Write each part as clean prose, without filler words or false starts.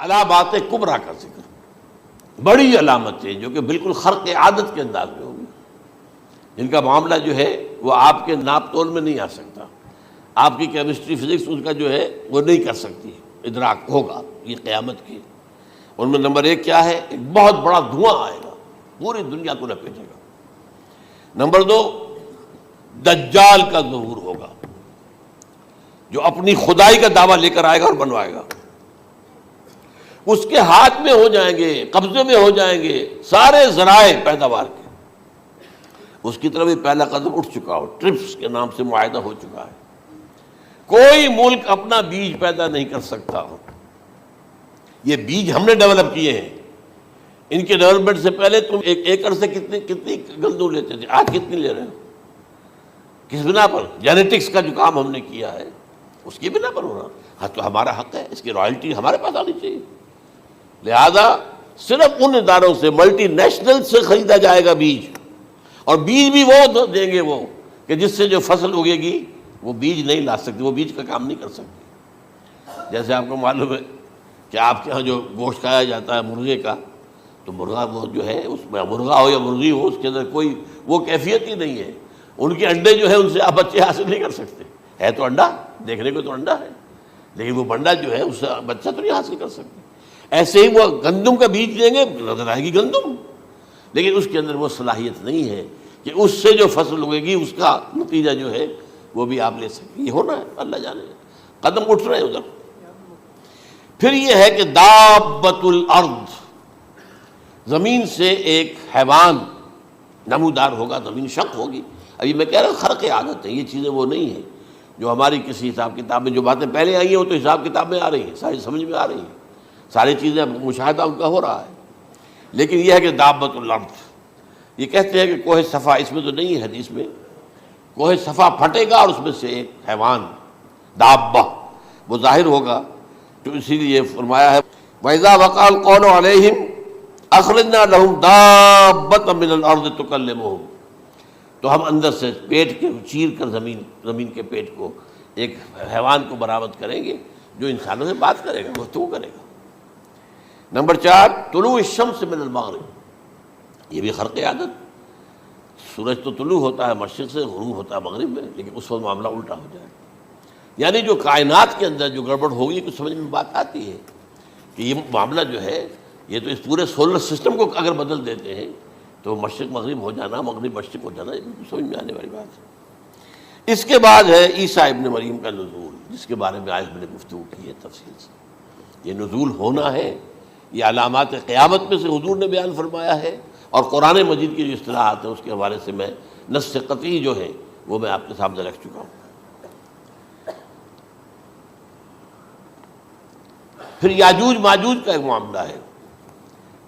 علامات کبریٰ کا ذکر، بڑی علامتیں جو کہ بالکل خرق عادت کے انداز میں ہوگی، جن کا معاملہ جو ہے وہ آپ کے ناپ تول میں نہیں آ سکتا، آپ کی کیمسٹری فزکس ان کا جو ہے وہ نہیں کر سکتی، ادراک ہوگا یہ قیامت کی۔ ان میں نمبر ایک کیا ہے؟ ایک بہت بڑا دھواں آئے گا، پوری دنیا کو لپیٹے گا۔ نمبر دو، دجال کا ظہور ہوگا، جو اپنی خدائی کا دعویٰ لے کر آئے گا اور بنوائے گا۔ اس کے ہاتھ میں ہو جائیں گے، قبضے میں ہو جائیں گے سارے ذرائع پیداوار کے۔ اس کی طرف پہلا قدم اٹھ چکا ہو، ٹرپس کے نام سے معاہدہ ہو چکا ہے۔ کوئی ملک اپنا بیج پیدا نہیں کر سکتا ہو، یہ بیج ہم نے ڈیولپ کیے ہیں۔ ان کے ڈیولپمنٹ سے پہلے تم ایک ایکڑ سے کتنی گندم لیتے تھے، آج کتنی لے رہے ہو؟ کس بنا پر؟ جینیٹکس کا جو کام ہم نے کیا ہے اس کی بنا پر ہو رہا۔ ہاں تو ہمارا حق ہے، اس کی رائلٹی ہمارے پاس آنی چاہیے۔ لہذا صرف ان اداروں سے، ملٹی نیشنل سے خریدا جائے گا بیج، اور بیج بھی وہ دیں گے وہ کہ جس سے جو فصل اگے گی وہ بیج نہیں لا سکتی، وہ بیج کا کام نہیں کر سکتی۔ جیسے آپ کو معلوم ہے کہ آپ کے ہاں جو گوشت کھایا جاتا ہے مرغے کا، تو مرغا وہ جو ہے اس میں، مرغا ہو یا مرغی ہو، اس کے اندر کوئی وہ کیفیت ہی نہیں ہے۔ ان کے انڈے جو ہے ان سے آپ بچے حاصل نہیں کر سکتے، ہے تو انڈا، دیکھنے کو تو انڈا ہے، لیکن وہ بنڈا جو ہے اس سے بچہ تو نہیں حاصل کر سکتے۔ ایسے ہی وہ گندم کا بیج دیں گے، نظر آئے گی گندم، لیکن اس کے اندر وہ صلاحیت نہیں ہے کہ اس سے جو فصل اگے گی اس کا نتیجہ جو ہے وہ بھی آپ لے سکیں۔ یہ ہونا ہے، اللہ جانے، قدم اٹھ رہے ہیں ادھر۔ پھر یہ ہے کہ دابۃ الارض، زمین سے ایک حیوان نمودار ہوگا، زمین شق ہوگی۔ ابھی میں کہہ رہا ہوں خرق عادت ہے، یہ چیزیں وہ نہیں ہیں جو ہماری کسی حساب کتاب میں جو باتیں پہلے آئی ہیں وہ تو حساب کتاب میں آ رہی ہیں، ساری سمجھ میں آ رہی ہیں، ساری چیزیں مشاہدہ ان کا ہو رہا ہے۔ لیکن یہ ہے کہ دابۃ الارض، یہ کہتے ہیں کہ کوہ صفا، اس میں تو نہیں ہے حدیث میں، کوہ صفا پھٹے گا اور اس میں سے ایک حیوان دابہ وہ ظاہر ہوگا، تو اسی لیے فرمایا ہے وَإِذَا وَقَعَ الْقَوْلُ عَلَيْهِمْ أَخْرَجْنَا لَهُمْ دَابَّةً مِّنَ الْأَرْضِ تُكَلِّمُهُمْ، تو ہم اندر سے پیٹ کے چیر کر زمین کے پیٹ کو ایک حیوان کو برآمد کریں گے جو انسانوں سے بات کرے گا، گفتگو کرے گا۔ نمبر 4، طلوع الشمس من المغرب، یہ بھی خرق عادت، سورج تو طلوع ہوتا ہے مشرق سے، غروب ہوتا ہے مغرب میں، لیکن اس وقت معاملہ الٹا ہو جائے، یعنی جو کائنات کے اندر جو گڑبڑ ہوگی کچھ سمجھ میں بات آتی ہے کہ یہ معاملہ جو ہے یہ تو اس پورے سولر سسٹم کو اگر بدل دیتے ہیں تو مشرق مغرب ہو جانا، مغرب مشرق ہو جانا، یہ سمجھ میں آنے والی بات ہے۔ اس کے بعد ہے عیسیٰ ابن مریم کا نزول، جس کے بارے میں آج میں نے گفتگو کی ہے تفصیل سے۔ یہ نزول ہونا ہے، یہ علامات قیامت میں سے حضور نے بیان فرمایا ہے، اور قرآن مجید کی جو اصطلاحات ہیں اس کے حوالے سے میں نص قطعی جو ہے وہ میں آپ کے سامنے رکھ چکا ہوں۔ پھر یاجوج ماجوج کا ایک معاملہ ہے،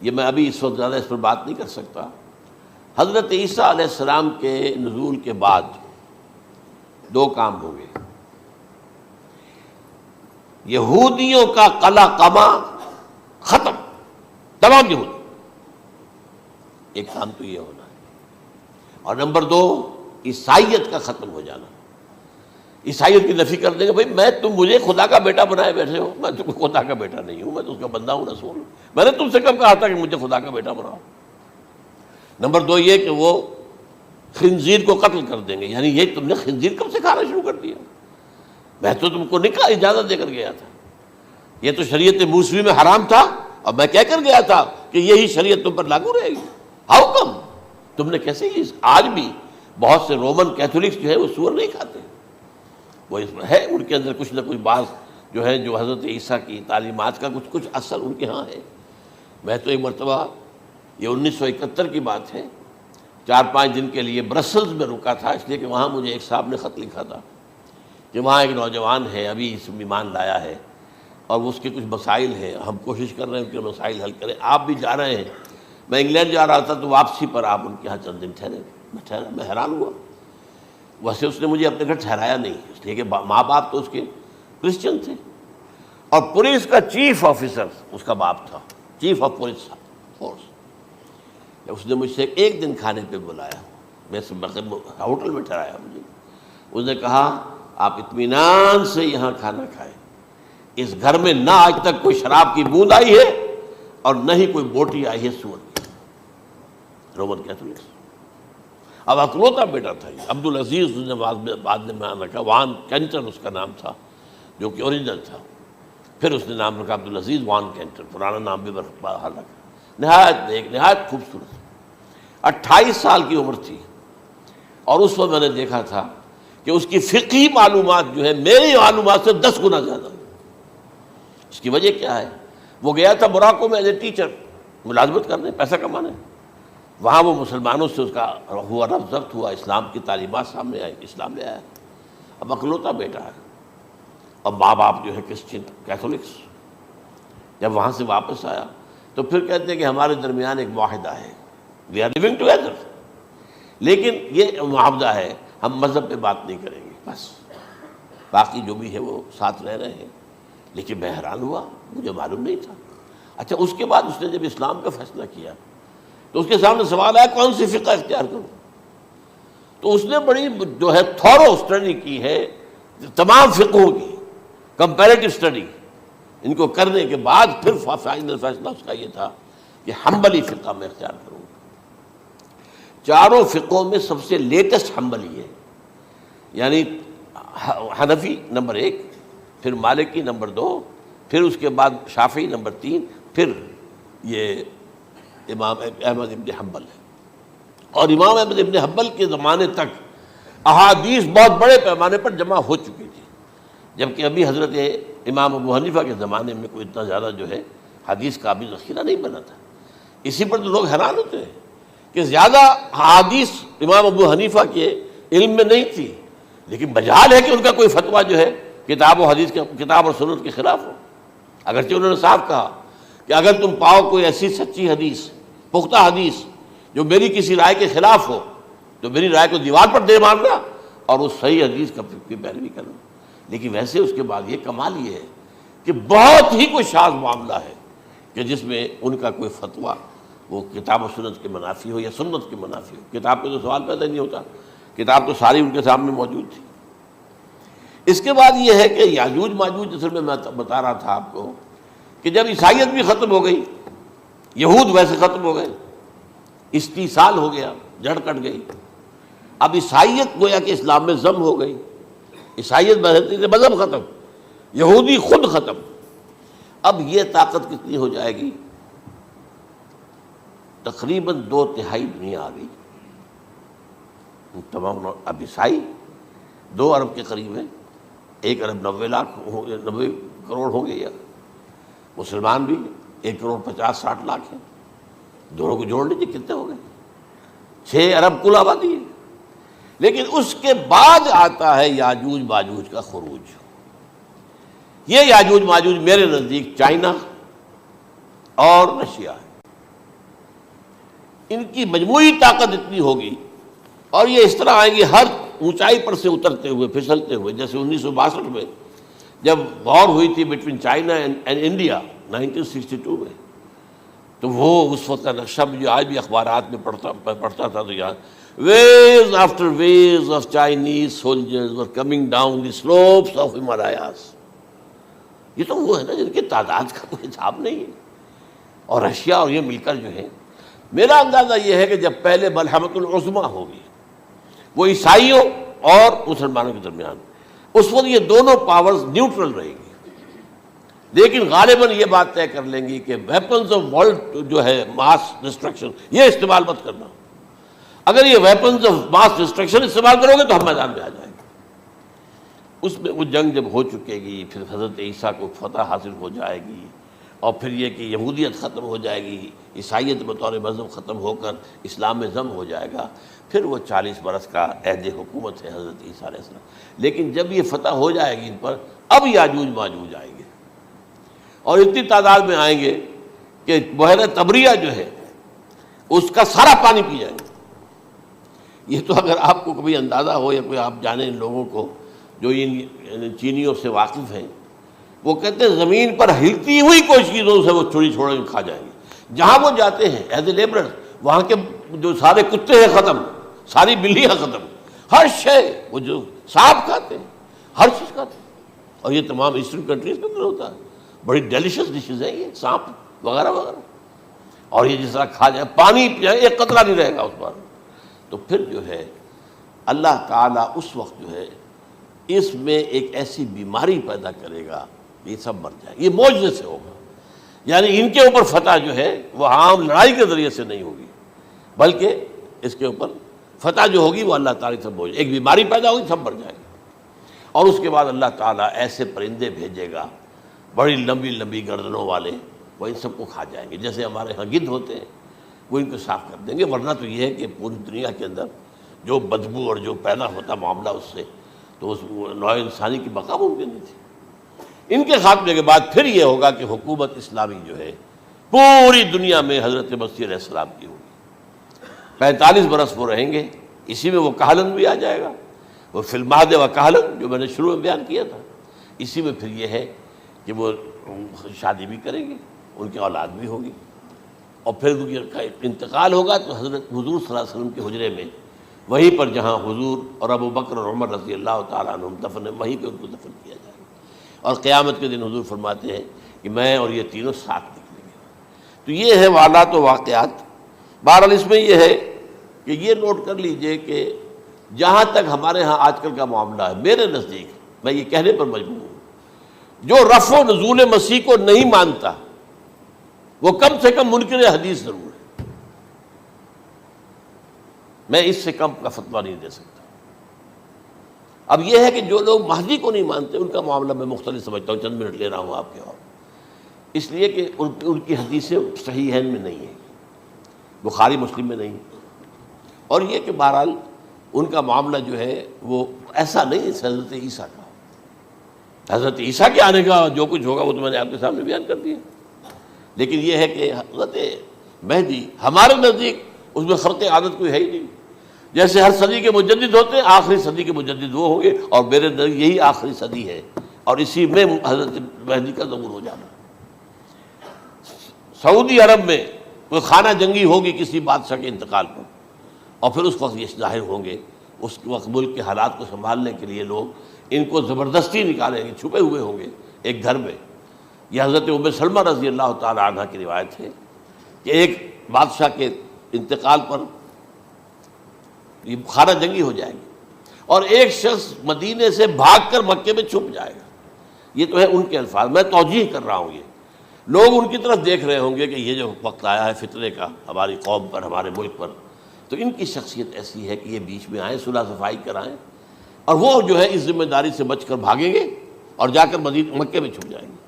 یہ میں ابھی اس وقت زیادہ اس پر بات نہیں کر سکتا۔ حضرت عیسیٰ علیہ السلام کے نزول کے بعد دو کام ہوں گے، یہودیوں کا قلع قمع ختم، تمام یہود، ایک کام تو یہ ہونا ہے، اور نمبر 2 عیسائیت کا ختم ہو جانا۔ عیسائیت کی نفی کر دیں گے، بھائی تم مجھے خدا کا بیٹا بنائے بیٹھے ہو، میں تم خدا کا بیٹا نہیں ہوں، میں تو اس کا بندہ ہوں، رسول ہوں، میں نے تم سے کب کہا تھا کہ مجھے خدا کا بیٹا بناؤ۔ نمبر 2 یہ کہ وہ خنزیر کو قتل کر دیں گے، یعنی یہ تم نے خنزیر کب سے کھانا شروع کر دیا؟ میں تو تم کو نکاح اجازت دے کر گیا تھا، یہ تو شریعت موسوی میں حرام تھا، اور میں کہہ کر گیا تھا کہ یہی شریعت تم پر لاگو رہے گی، ہاؤ کم تم نے کیسے یہ؟ آج بھی بہت سے رومن کیتھولکس جو ہے وہ سور نہیں کھاتے، وہ اس میں ہے ان کے اندر کچھ نہ کچھ بعض جو ہے جو حضرت عیسیٰ کی تعلیمات کا کچھ اثر ان کے ہاں ہے۔ میں تو ایک مرتبہ، یہ 1971 کی بات ہے، 4-5 دن کے لیے برسلز میں رکا تھا، اس لیے کہ وہاں مجھے ایک صاحب نے خط لکھا تھا کہ وہاں ایک نوجوان ہے، ابھی اس ایمان لایا ہے، اور اس کے کچھ مسائل ہیں، ہم کوشش کر رہے ہیں ان کے مسائل حل کریں، آپ بھی جا رہے ہیں۔ میں انگلینڈ جا رہا تھا تو واپسی پر آپ ان کے یہاں چند دن ٹھہرے، میں حیران ہوا، ویسے اس نے مجھے اپنے گھر ٹھہرایا نہیں، اس لیے کہ ماں باپ تو اس کے کرسچن تھے، اور پولیس کا چیف آفیسر اس کا باپ تھا، چیف آف پولیس فورس۔ اس نے مجھ سے ایک دن کھانے پہ بلایا، میں ہوٹل میں ٹھہرایا مجھے، اس نے کہا آپ اطمینان سے یہاں کھانا کھائیں، اس گھر میں نہ آج تک کوئی شراب کی بوند آئی ہے اور نہ ہی کوئی بوٹی آئی ہے سور کی. Roman Catholics. اب اکلوتا بیٹا تھا یہ عبدالعزیز، اس نے بعد میں نام رکھا، وان کینٹر اس کا نام تھا جو کہ اوریجنل تھا. پھر اس نے نام رکھا عبدالعزیز وان کینٹر، پرانا نام بھی بحال رکھا. نہایت نیک، نہایت خوبصورت. 28 سال کی عمر تھی اور اس وقت میں نے دیکھا تھا کہ اس کی فقہی معلومات جو ہے میری معلومات سے 10 گنا زیادہ. اس کی وجہ کیا ہے؟ وہ گیا تھا موراکو میں ایز اے ٹیچر ملازمت کرنے، پیسہ کمانے. وہاں وہ مسلمانوں سے اس کا ہوا رفع ضبط ہوا، اسلام کی تعلیمات سامنے آئی، اسلام لے آیا. اب اکلوتا بیٹا ہے. اب ماں باپ جو ہے کرسچن کیتھولکس. جب وہاں سے واپس آیا تو پھر کہتے ہیں کہ ہمارے درمیان ایک معاہدہ ہے، وی آر لیونگ ٹوگیدر، لیکن یہ معاہدہ ہے ہم مذہب پہ بات نہیں کریں گے، بس باقی جو بھی ہے وہ ساتھ رہ رہے ہیں. لیکن میں حیران ہوا، مجھے معلوم نہیں تھا. اچھا اس کے بعد اس نے جب اسلام کا فیصلہ کیا تو اس کے سامنے سوال آیا کون سی فقہ اختیار کروں. تو اس نے بڑی جو ہے تھورو اسٹڈی کی ہے تمام فقہوں کی، کمپیریٹو اسٹڈی. ان کو کرنے کے بعد پھر فائنل فیصلہ اس کا یہ تھا کہ حنبلی فقہ میں اختیار کروں. چاروں فقہوں میں سب سے لیٹسٹ حنبلی ہے، یعنی حنفی نمبر 1، پھر مالکی نمبر 2، پھر اس کے بعد شافعی نمبر 3، پھر یہ امام احمد ابن حنبل ہے. اور امام احمد ابن حنبل کے زمانے تک احادیث بہت بڑے پیمانے پر جمع ہو چکی تھی، جبکہ ابھی حضرت امام ابو حنیفہ کے زمانے میں کوئی اتنا زیادہ جو ہے حدیث کا بھی ذخیرہ نہیں بنا تھا. اسی پر تو لوگ حیران ہوتے ہیں کہ زیادہ حدیث امام ابو حنیفہ کے علم میں نہیں تھی، لیکن مجال ہے کہ ان کا کوئی فتویٰ جو ہے کتاب و حدیث کے، کتاب اور سنت کے خلاف ہو. اگرچہ انہوں نے صاف کہا کہ اگر تم پاؤ کوئی ایسی سچی حدیث، پختہ حدیث جو میری کسی رائے کے خلاف ہو تو میری رائے کو دیوار پر دے مارنا اور اس صحیح حدیث کا پیروی کرنا. لیکن ویسے اس کے بعد یہ کمال یہ ہے کہ بہت ہی کوئی شاذ معاملہ ہے کہ جس میں ان کا کوئی فتویٰ وہ کتاب و سنت کے منافی ہو یا سنت کے منافی ہو. کتاب پہ تو سوال پیدا نہیں ہوتا، کتاب تو ساری ان کے سامنے موجود تھی. اس کے بعد یہ ہے کہ یاجوج ماجوج، اصل میں بتا رہا تھا آپ کو کہ جب عیسائیت بھی ختم ہو گئی، یہود ویسے ختم ہو گئے، استیصال ہو گیا، جڑ کٹ گئی. اب عیسائیت گویا کہ اسلام میں ضم ہو گئی. عیسائیت بہتری سے مذہب ختم، یہودی خود ختم. اب یہ طاقت کتنی ہو جائے گی؟ تقریباً 2/3 دنیا آ گئی. تمام اب عیسائی 2 ارب کے قریب ہیں، 1 ارب 90 کروڑ ہوں گے، یا مسلمان بھی 1 کروڑ 50-60 لاکھ ہیں. دونوں کو جوڑ لیجیے کتنے ہو گئے؟ 6 ارب کل آبادی ہے. لیکن اس کے بعد آتا ہے یاجوج ماجوج کا خروج. یہ یاجوج ماجوج میرے نزدیک چائنا اور رشیا ہے. ان کی مجموعی طاقت اتنی ہوگی اور یہ اس طرح آئیں گے ہر اونچائی پر سے اترتے ہوئے، پھسلتے ہوئے. جیسے 1962 میں جب وار ہوئی تھی بٹوین چائنا اینڈ انڈیا 1962 میں، تو وہ اس وقت کا نقشہ مجھے آج بھی اخبارات میں پڑھتا تھا تو یاد، waves after waves of Chinese soldiers were coming down the slopes of Himalayas. یہ تو وہ ہے نا جن کی تعداد کا کوئی حساب نہیں ہے. اور رشیا اور یہ مل کر جو ہے، میرا اندازہ یہ ہے کہ جب پہلے ملحمۃ العظمیٰ ہوگی وہ عیسائیوں اور مسلمانوں کے درمیان، اس وقت یہ دونوں پاورز نیوٹرل رہے گی. لیکن غالباً یہ بات طے کر لیں گی کہ ویپنز آف ورلڈ جو ہے ماس ڈسٹرکشن، یہ استعمال مت کرنا. اگر یہ ویپنز آف ماس ڈسٹرکشن استعمال کرو گے تو ہم میدان میں آ جائیں گے. اس میں وہ جنگ جب ہو چکے گی، پھر حضرت عیسیٰ کو فتح حاصل ہو جائے گی، اور پھر یہ کہ یہودیت ختم ہو جائے گی، عیسائیت بطور مذہب ختم ہو کر اسلام میں ضم ہو جائے گا. پھر وہ 40 برس کا عہد حکومت ہے حضرت عیسیٰ علیہ السلام. لیکن جب یہ فتح ہو جائے گی ان پر، اب یاجوج ماجوج آئیں گے اور اتنی تعداد میں آئیں گے کہ بحیرہ طبریہ جو ہے اس کا سارا پانی پی جائیں گے. یہ تو اگر آپ کو کبھی اندازہ ہو یا کوئی آپ جانیں ان لوگوں کو جو ان چینیوں سے واقف ہیں، وہ کہتے ہیں زمین پر ہلتی ہوئی کوئی چیزوں سے وہ چھوڑی چھوڑ کے کھا جائیں گے. جہاں وہ جاتے ہیں ایز اے لیبرر، وہاں کے جو سارے کتے ہیں ختم، ساری بلیاں ختم، ہر شے، وہ جو سانپ کھاتے ہیں، ہر چیز کھاتے ہیں. اور یہ تمام ایسٹرن کنٹریز کے اندر ہوتا ہے، بڑی ڈیلیشیس ڈشز ہیں یہ، سانپ وغیرہ وغیرہ، اور یہ جس طرح کھا جائے، پانی پیا ایک قطرہ نہیں رہے گا اس پر. تو پھر جو ہے اللہ تعالیٰ اس وقت جو ہے اس میں ایک ایسی بیماری پیدا کرے گا کہ یہ سب مر جائیں. یہ معجزے سے ہوگا، یعنی ان کے اوپر فتح جو ہے وہ عام لڑائی کے ذریعے سے نہیں ہوگی، بلکہ اس کے اوپر فتح جو ہوگی وہ اللہ تعالیٰ سے بوجھ، ایک بیماری پیدا ہوگی سب مر جائیں گے. اور اس کے بعد اللہ تعالیٰ ایسے پرندے بھیجے گا بڑی لمبی لمبی گردنوں والے، وہ ان سب کو کھا جائیں گے. جیسے ہمارے ہاں گدھ ہوتے ہیں وہ ان کو صاف کر دیں گے. ورنہ تو یہ ہے کہ پوری دنیا کے اندر جو بدبو اور جو پیدا ہوتا معاملہ اس سے، تو اس نوع انسانی کی بقا ممکن نہیں تھی. ان کے خاتمے کے بعد پھر یہ ہوگا کہ حکومت اسلامی جو ہے پوری دنیا میں حضرت مسیح علیہ السلام کی ہوگی. 45 برس وہ رہیں گے، اسی میں وہ کہلن بھی آ جائے گا، وہ فی المہد و کہلن جو میں نے شروع میں بیان کیا تھا. اسی میں پھر یہ ہے کہ وہ شادی بھی کریں گے، ان کی اولاد بھی ہوگی، اور پھر ان کا انتقال ہوگا تو حضرت حضور صلی اللہ علیہ وسلم کے حجرے میں، وہیں پر جہاں حضور اور ابو بکر اور عمر رضی اللہ تعالیٰ عنہم دفن ہیں، وہیں پہ ان کو دفن کیا جائے گا. اور قیامت کے دن حضور فرماتے ہیں کہ میں اور یہ تینوں ساتھ نکلیں گے. تو یہ ہے والات و واقعات. بہرحال اس میں یہ ہے کہ یہ نوٹ کر لیجئے کہ جہاں تک ہمارے ہاں آج کل کا معاملہ ہے، میرے نزدیک میں یہ کہنے پر مجبور ہوں، جو رفع و نزول مسیح کو نہیں مانتا وہ کم سے کم منکر حدیث ضرور ہے. میں اس سے کم کا فتویٰ نہیں دے سکتا. اب یہ ہے کہ جو لوگ مہدی کو نہیں مانتے ان کا معاملہ میں مختلف سمجھتا ہوں. چند منٹ لے رہا ہوں آپ کے، اور اس لیے کہ ان کی حدیثیں صحیحین میں نہیں ہیں، بخاری مسلم میں نہیں، اور یہ کہ بہرحال ان کا معاملہ جو ہے وہ ایسا نہیں ہے حضرت عیسیٰ کا. حضرت عیسیٰ کے آنے کا جو کچھ ہوگا وہ تو میں نے آپ کے سامنے بیان کر دیا. لیکن یہ ہے کہ حضرت مہدی ہمارے نزدیک اس میں خرق عادت کوئی ہے ہی نہیں. جیسے ہر صدی کے مجدد ہوتے ہیں، آخری صدی کے مجدد وہ ہوں گے، اور میرے نزدیک یہی آخری صدی ہے، اور اسی میں حضرت مہدی کا ظہور ہو جانا. سعودی عرب میں کوئی خانہ جنگی ہوگی کسی بادشاہ کے انتقال پر، اور پھر اس وقت یہ ظاہر ہوں گے. اس وقت ملک کے حالات کو سنبھالنے کے لیے لوگ ان کو زبردستی نکالیں گے، چھپے ہوئے ہوں گے ایک گھر میں. یہ حضرت ام سلمہ رضی اللہ تعالی عنہ کی روایت ہے کہ ایک بادشاہ کے انتقال پر یہ خانہ جنگی ہو جائے گی، اور ایک شخص مدینے سے بھاگ کر مکے میں چھپ جائے گا. یہ تو ہے ان کے الفاظ، میں توجیہ کر رہا ہوں. یہ لوگ ان کی طرف دیکھ رہے ہوں گے کہ یہ جو وقت آیا ہے فتنے کا ہماری قوم پر، ہمارے ملک پر، تو ان کی شخصیت ایسی ہے کہ یہ بیچ میں آئیں، صلح صفائی کرائیں، اور وہ جو ہے اس ذمہ داری سے بچ کر بھاگیں گے اور جا کر مکے میں چھپ جائیں گے.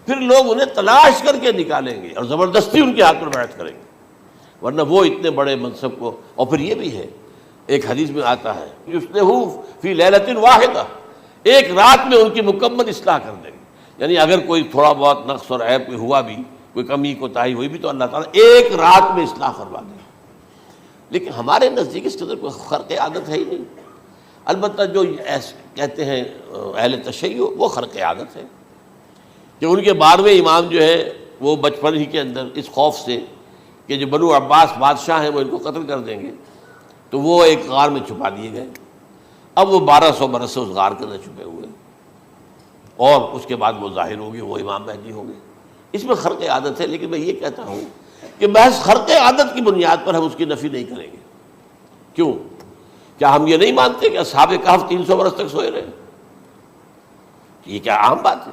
پھر لوگ انہیں تلاش کر کے نکالیں گے اور زبردستی ان کے ہاتھ پر بیعت کریں گے، ورنہ وہ اتنے بڑے منصب کو. اور پھر یہ بھی ہے، ایک حدیث میں آتا ہے یصلحو فی لیلۃ واحدہ، ایک رات میں ان کی مکمل اصلاح کر دیں گے. یعنی اگر کوئی تھوڑا بہت نقص اور عیب کوئی ہوا بھی، کوئی کمی کوتاہی ہوئی بھی، تو اللہ تعالیٰ ایک رات میں اصلاح کروا دیں. لیکن ہمارے نزدیک اس قدر کوئی خرق عادت ہے ہی نہیں. البتہ جو کہتے ہیں اہل تشیع، وہ خرق عادت ہے کہ ان کے 12ویں امام جو ہے وہ بچپن ہی کے اندر اس خوف سے کہ جو بنو عباس بادشاہ ہیں وہ ان کو قتل کر دیں گے، تو وہ ایک غار میں چھپا دیے گئے. اب وہ 1200 برس سے اس غار کے اندر چھپے ہوئے، اور اس کے بعد وہ ظاہر ہوگی، وہ امام مہدی ہوں گے. اس میں خرق عادت ہے. لیکن میں یہ کہتا ہوں کہ محض خرق عادت کی بنیاد پر ہم اس کی نفی نہیں کریں گے. کیوں؟ کیا ہم یہ نہیں مانتے کہ اصحاب کہف 300 برس تک سوئے رہے؟ یہ کیا عام بات ہے؟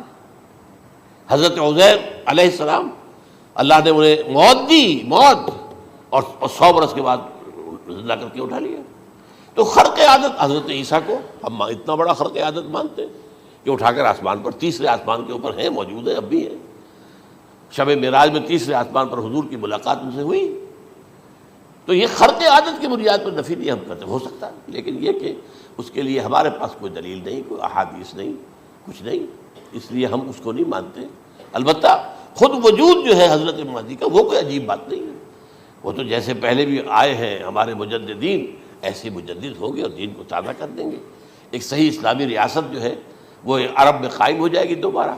حضرت عزیر علیہ السلام اللہ نے انہیں موت دی، موت، اور 100 برس کے بعد زندہ کر کے اٹھا لیا. تو خرق عادت حضرت عیسیٰ کو ہم اتنا بڑا خرق عادت مانتے ہیں کہ اٹھا کر آسمان پر، تیسرے آسمان کے اوپر ہیں، موجود ہیں، اب بھی ہیں. شب معراج میں تیسرے آسمان پر حضور کی ملاقات ان سے ہوئی. تو یہ خرق عادت کی بنیاد پر نفی نہیں ہم کرتے. ہو سکتا ہے، لیکن یہ کہ اس کے لیے ہمارے پاس کوئی دلیل نہیں، کوئی احادیث نہیں، کچھ نہیں، اس لیے ہم اس کو نہیں مانتے. البتہ خود وجود جو ہے حضرت مہدی کا وہ کوئی عجیب بات نہیں ہے. وہ تو جیسے پہلے بھی آئے ہیں ہمارے مجددین، ایسے مجدد ہوں گے اور دین کو تازہ کر دیں گے. ایک صحیح اسلامی ریاست جو ہے وہ عرب میں قائم ہو جائے گی دوبارہ.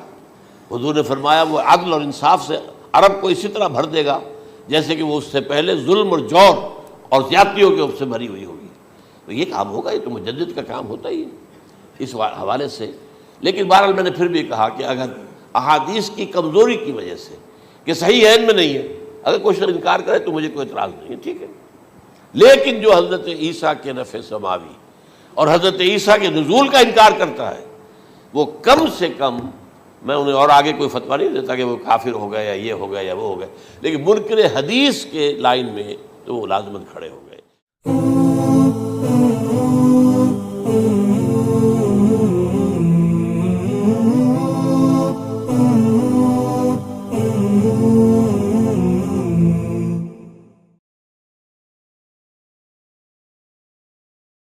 حضور نے فرمایا وہ عدل اور انصاف سے عرب کو اسی طرح بھر دے گا جیسے کہ وہ اس سے پہلے ظلم اور جور اور زیادتیوں کے سے بھری ہوئی ہوگی. تو یہ کام ہوگا، یہ تو مجدد کا کام ہوتا ہی ہے. اس حوالے سے لیکن بہرحال میں نے پھر بھی کہا کہ اگر احادیث کی کمزوری کی وجہ سے کہ صحیح عین میں نہیں ہے، اگر کوئی شخص انکار کرے تو مجھے کوئی اعتراض نہیں ہے، ٹھیک ہے، لیکن جو حضرت عیسیٰ کے نفع سماوی اور حضرت عیسیٰ کے نزول کا انکار کرتا ہے وہ کم سے کم، میں انہیں اور آگے کوئی فتویٰ نہیں دیتا کہ وہ کافر ہو گئے یا یہ ہو گیا یا وہ ہو گیا، لیکن منکر حدیث کے لائن میں تو وہ لازماً کھڑے ہو گئے۔